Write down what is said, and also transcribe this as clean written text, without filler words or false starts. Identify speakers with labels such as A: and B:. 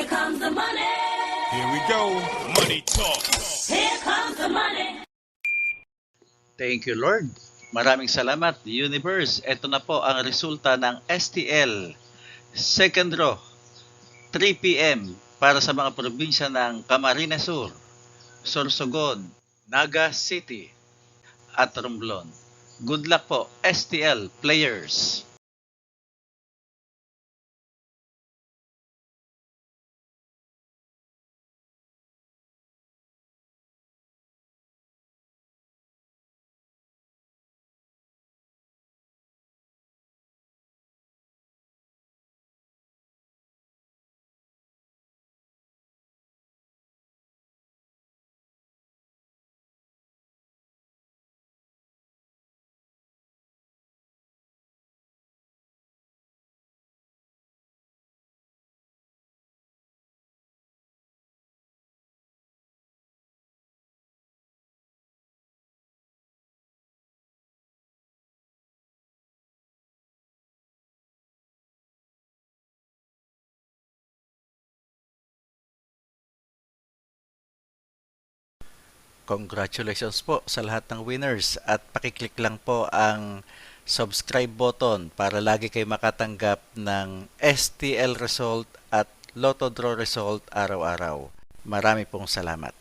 A: comes the money.
B: Here we go. Money talk.
A: Here comes the money.
C: Thank you, Lord. Maraming salamat, Universe. Ito na po ang resulta ng STL. Second draw, 3 p.m. para sa mga probinsya ng Camarines Sur, Sorsogon, Naga City, at Romblon. Good luck po, STL players! Congratulations po sa lahat ng winners at pakiclick lang po ang subscribe button para lagi kayo makatanggap ng STL result at Lotto Draw result araw-araw. Marami pong salamat.